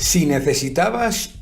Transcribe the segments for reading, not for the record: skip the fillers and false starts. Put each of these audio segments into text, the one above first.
Si necesitabas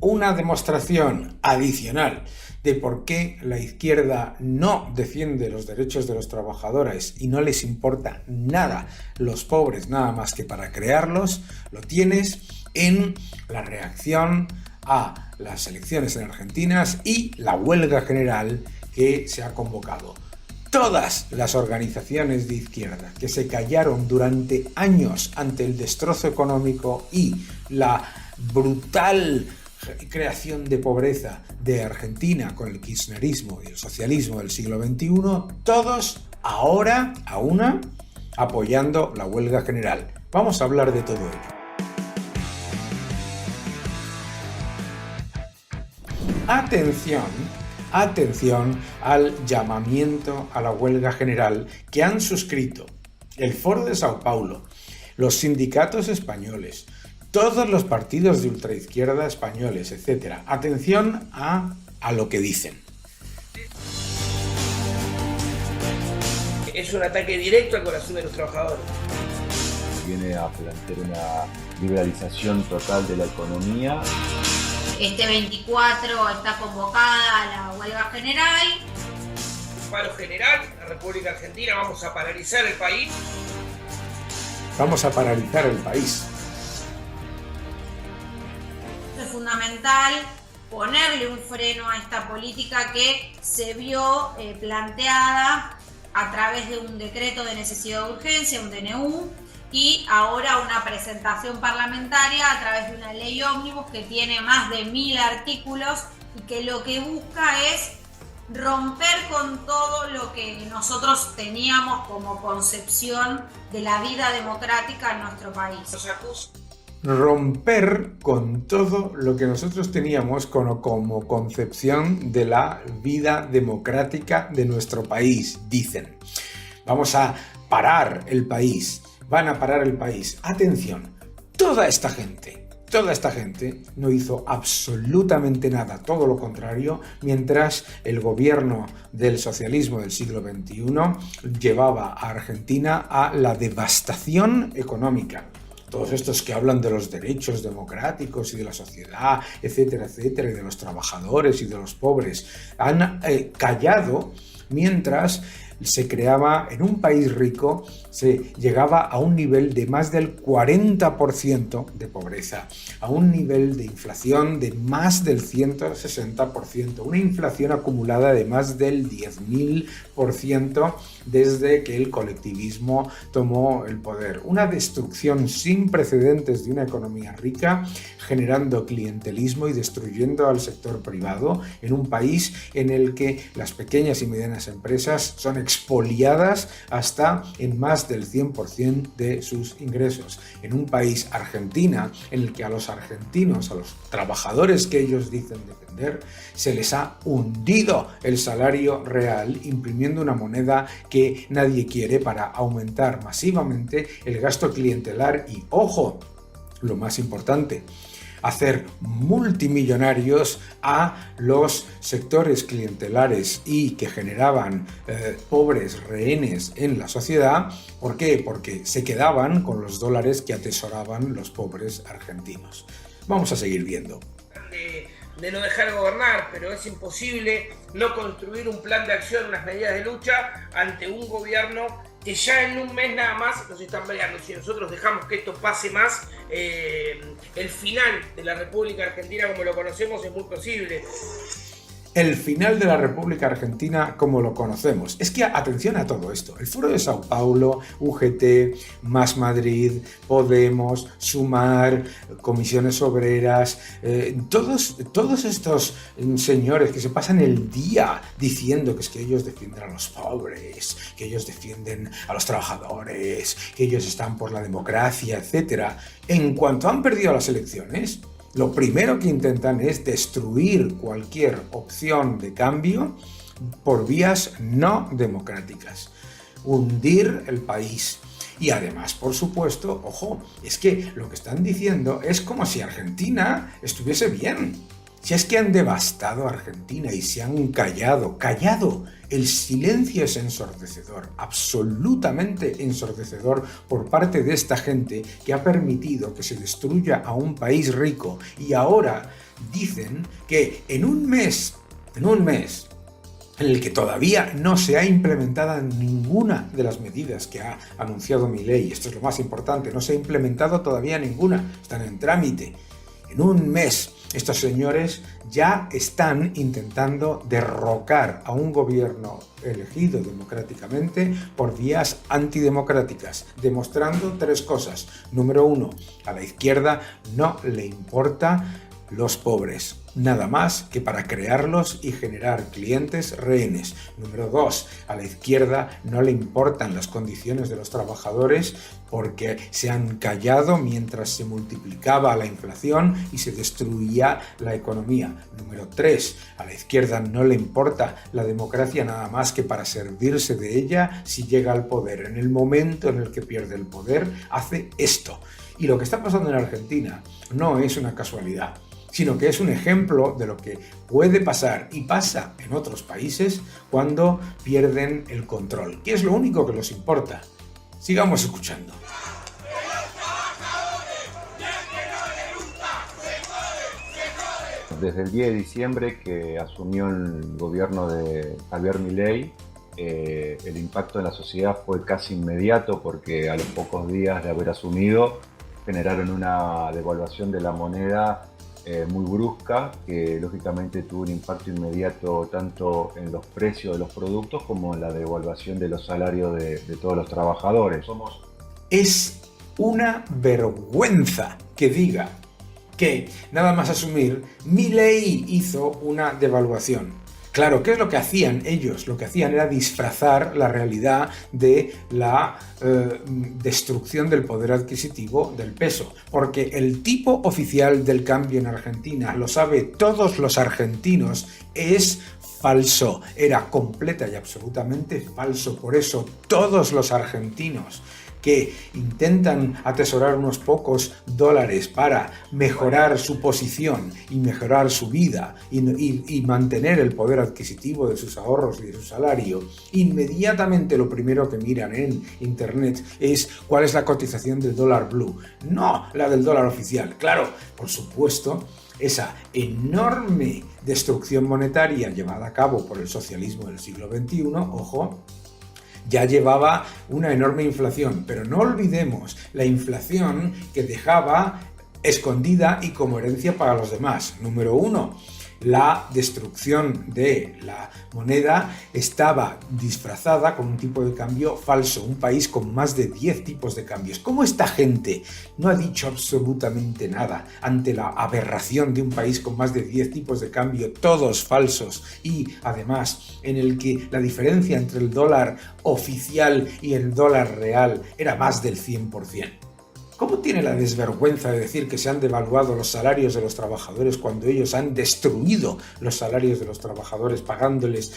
una demostración adicional de por qué la izquierda no defiende los derechos de los trabajadores y no les importa nada los pobres nada más que para crearlos, lo tienes en la reacción a las elecciones en Argentina y la huelga general que se ha convocado. Todas las organizaciones de izquierda que se callaron durante años ante el destrozo económico y la brutal creación de pobreza de Argentina con el kirchnerismo y el socialismo del siglo XXI, todos ahora a una apoyando la huelga general. Vamos a hablar de todo ello. Atención al llamamiento a la huelga general que han suscrito el Foro de Sao Paulo, los sindicatos españoles, todos los partidos de ultraizquierda españoles, etc. Atención a lo que dicen. Es un ataque directo al corazón de los trabajadores. Viene a plantear una liberalización total de la economía. Este 24 está convocada la huelga general. Paro general, la República Argentina, vamos a paralizar el país. Vamos a paralizar el país. Es fundamental ponerle un freno a esta política que se vio planteada a través de un decreto de necesidad de urgencia, un DNU, y ahora una presentación parlamentaria a través de una ley ómnibus que tiene más de 1000 artículos y que lo que busca es romper con todo lo que nosotros teníamos como concepción de la vida democrática en nuestro país. Romper con todo lo que nosotros teníamos como concepción de la vida democrática de nuestro país, dicen. Vamos a parar el país. Van a parar el país. Atención, toda esta gente no hizo absolutamente nada, todo lo contrario, mientras el gobierno del socialismo del siglo XXI llevaba a Argentina a la devastación económica. Todos estos que hablan de los derechos democráticos y de la sociedad, etcétera, etcétera, y de los trabajadores y de los pobres, han callado mientras se creaba en un país rico, se llegaba a un nivel de más del 40% de pobreza, a un nivel de inflación de más del 160%, una inflación acumulada de más del 10.000% desde que el colectivismo tomó el poder. Una destrucción sin precedentes de una economía rica, generando clientelismo y destruyendo al sector privado en un país en el que las pequeñas y medianas empresas son expoliadas hasta en más del 100% de sus ingresos. En un país, Argentina, en el que a los argentinos, a los trabajadores que ellos dicen defender, se les ha hundido el salario real, imprimiendo una moneda que nadie quiere para aumentar masivamente el gasto clientelar y, ojo, lo más importante, hacer multimillonarios a los sectores clientelares y que generaban pobres rehenes en la sociedad. ¿Por qué? Porque se quedaban con los dólares que atesoraban los pobres argentinos. Vamos a seguir viendo. De no dejar gobernar, pero es imposible no construir un plan de acción, unas medidas de lucha ante un gobierno que ya en un mes nada más nos están peleando. Si nosotros dejamos que esto pase más, el final de la República Argentina como lo conocemos es muy posible. El final de la República Argentina como lo conocemos. Es que atención a todo esto. El Foro de Sao Paulo, UGT, Más Madrid, Podemos, Sumar, Comisiones Obreras, todos estos señores que se pasan el día diciendo que es que ellos defienden a los pobres, que ellos defienden a los trabajadores, que ellos están por la democracia, etc. En cuanto han perdido las elecciones, lo primero que intentan es destruir cualquier opción de cambio por vías no democráticas, hundir el país. Y además, por supuesto, ojo, es que lo que están diciendo es como si Argentina estuviese bien. Si es que han devastado a Argentina y se han callado. El silencio es ensordecedor, absolutamente ensordecedor por parte de esta gente que ha permitido que se destruya a un país rico y ahora dicen que en un mes en el que todavía no se ha implementado ninguna de las medidas que ha anunciado Milei, esto es lo más importante, no se ha implementado todavía ninguna, están en trámite. En un mes, estos señores ya están intentando derrocar a un gobierno elegido democráticamente por vías antidemocráticas, demostrando tres cosas. Número uno, a la izquierda no le importa los pobres, nada más que para crearlos y generar clientes rehenes. Número 2, a la izquierda no le importan las condiciones de los trabajadores porque se han callado mientras se multiplicaba la inflación y se destruía la economía. Número 3, a la izquierda no le importa la democracia nada más que para servirse de ella si llega al poder. En el momento en el que pierde el poder, hace esto. Y lo que está pasando en Argentina no es una casualidad, sino que es un ejemplo de lo que puede pasar y pasa en otros países cuando pierden el control, que es lo único que les importa. Sigamos escuchando. Desde el 10 de diciembre que asumió el gobierno de Javier Milei, el impacto en la sociedad fue casi inmediato porque a los pocos días de haber asumido generaron una devaluación de la moneda muy brusca, que lógicamente tuvo un impacto inmediato tanto en los precios de los productos como en la devaluación de los salarios de todos los trabajadores. Es una vergüenza que diga que nada más asumir, Milei hizo una devaluación. Claro, ¿qué es lo que hacían ellos? Lo que hacían era disfrazar la realidad de la destrucción del poder adquisitivo del peso, porque el tipo oficial del cambio en Argentina, lo saben todos los argentinos, es falso, era completa y absolutamente falso. Por eso todos los argentinos que intentan atesorar unos pocos dólares para mejorar su posición y mejorar su vida y mantener el poder adquisitivo de sus ahorros y de su salario, inmediatamente lo primero que miran en internet es cuál es la cotización del dólar blue, no la del dólar oficial. Claro, por supuesto, esa enorme destrucción monetaria llevada a cabo por el socialismo del siglo XXI, ojo, ya llevaba una enorme inflación, pero no olvidemos la inflación que dejaba escondida y como herencia para los demás. Número 1, la destrucción de la moneda estaba disfrazada con un tipo de cambio falso, un país con más de 10 tipos de cambios. ¿Cómo esta gente no ha dicho absolutamente nada ante la aberración de un país con más de 10 tipos de cambio, todos falsos, y además en el que la diferencia entre el dólar oficial y el dólar real era más del 100%? ¿Cómo tiene la desvergüenza de decir que se han devaluado los salarios de los trabajadores cuando ellos han destruido los salarios de los trabajadores pagándoles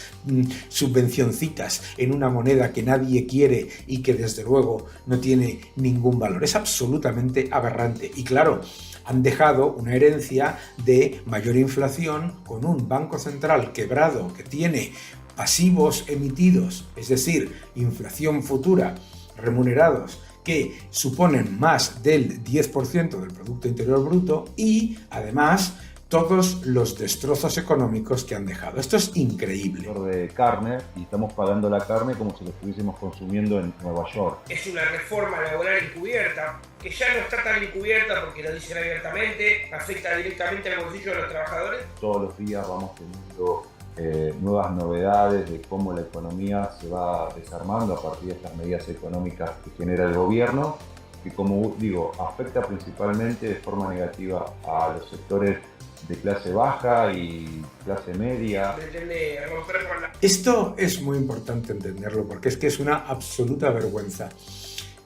subvencioncitas en una moneda que nadie quiere y que desde luego no tiene ningún valor? Es absolutamente aberrante. Y claro, han dejado una herencia de mayor inflación con un banco central quebrado que tiene pasivos emitidos, es decir, inflación futura, remunerados, que suponen más del 10% del Producto Interior Bruto y, además, todos los destrozos económicos que han dejado. Esto es increíble. De carne, y estamos pagando la carne como si lo estuviésemos consumiendo en Nueva York. Es una reforma laboral encubierta, que ya no está tan encubierta porque lo dicen abiertamente, afecta directamente al bolsillo de los trabajadores. Todos los días vamos teniendo nuevas novedades de cómo la economía se va desarmando a partir de estas medidas económicas que genera el gobierno, que, como digo, afecta principalmente de forma negativa a los sectores de clase baja y clase media. Esto es muy importante entenderlo porque es que es una absoluta vergüenza.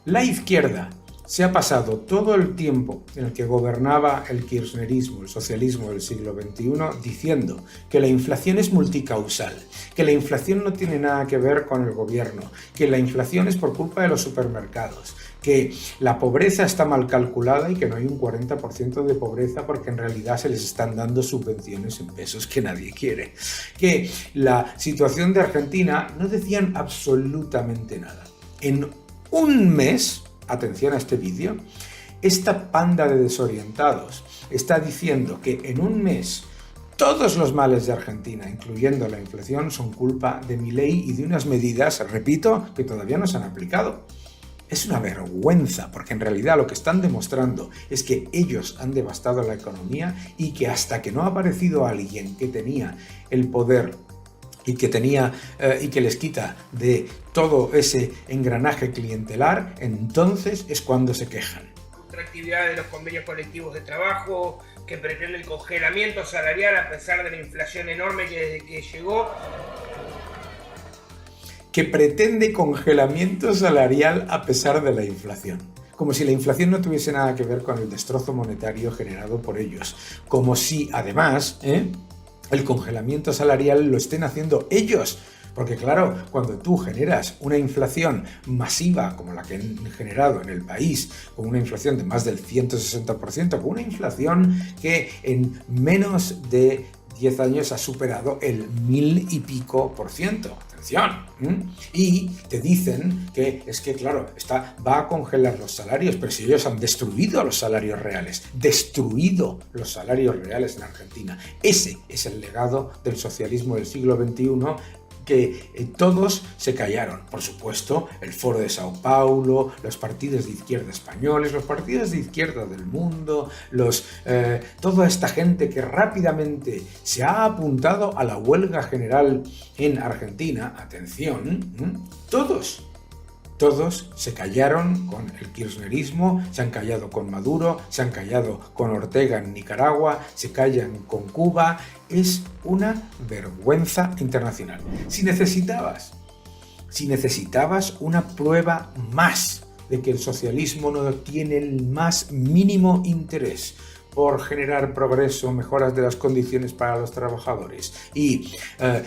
La izquierda se ha pasado todo el tiempo en el que gobernaba el kirchnerismo, el socialismo del siglo XXI, diciendo que la inflación es multicausal, que la inflación no tiene nada que ver con el gobierno, que la inflación es por culpa de los supermercados, que la pobreza está mal calculada y que no hay un 40% de pobreza porque en realidad se les están dando subvenciones en pesos que nadie quiere, que la situación de Argentina no decían absolutamente nada. En un mes, atención a este vídeo, esta panda de desorientados está diciendo que en un mes todos los males de Argentina, incluyendo la inflación, son culpa de Milei y de unas medidas, repito, que todavía no se han aplicado. Es una vergüenza, porque en realidad lo que están demostrando es que ellos han devastado la economía y que hasta que no ha aparecido alguien que tenía el poder y que les quita de todo ese engranaje clientelar, entonces es cuando se quejan. Actividad de los convenios colectivos de trabajo, que pretende el congelamiento salarial a pesar de la inflación enorme que desde que llegó. Que pretende congelamiento salarial a pesar de la inflación. Como si la inflación no tuviese nada que ver con el destrozo monetario generado por ellos. Como si, además, el congelamiento salarial lo estén haciendo ellos. Porque claro, cuando tú generas una inflación masiva como la que han generado en el país, con una inflación de más del 160%, con una inflación que en menos de 10 años ha superado el 1000 y pico %. Atención. Y te dicen que es que, claro, va a congelar los salarios, pero si ellos han destruido los salarios reales, destruido los salarios reales en Argentina. Ese es el legado del socialismo del siglo XXI, que todos se callaron. Por supuesto, el Foro de Sao Paulo, los partidos de izquierda españoles, los partidos de izquierda del mundo, toda esta gente que rápidamente se ha apuntado a la huelga general en Argentina. Atención, todos se callaron con el kirchnerismo, se han callado con Maduro, se han callado con Ortega en Nicaragua, se callan con Cuba. Es una vergüenza internacional. Si necesitabas una prueba más de que el socialismo no tiene el más mínimo interés por generar progreso, mejoras de las condiciones para los trabajadores y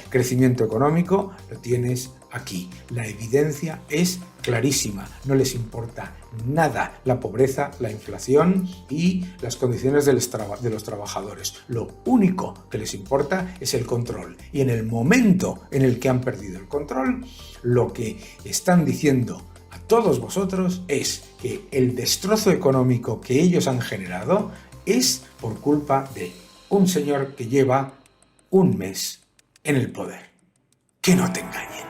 crecimiento económico, lo tienes aquí. La evidencia es clarísima. No les importa nada la pobreza, la inflación y las condiciones de los trabajadores. Lo único que les importa es el control. Y en el momento en el que han perdido el control, lo que están diciendo a todos vosotros es que el destrozo económico que ellos han generado es por culpa de un señor que lleva un mes en el poder. Que no te engañen.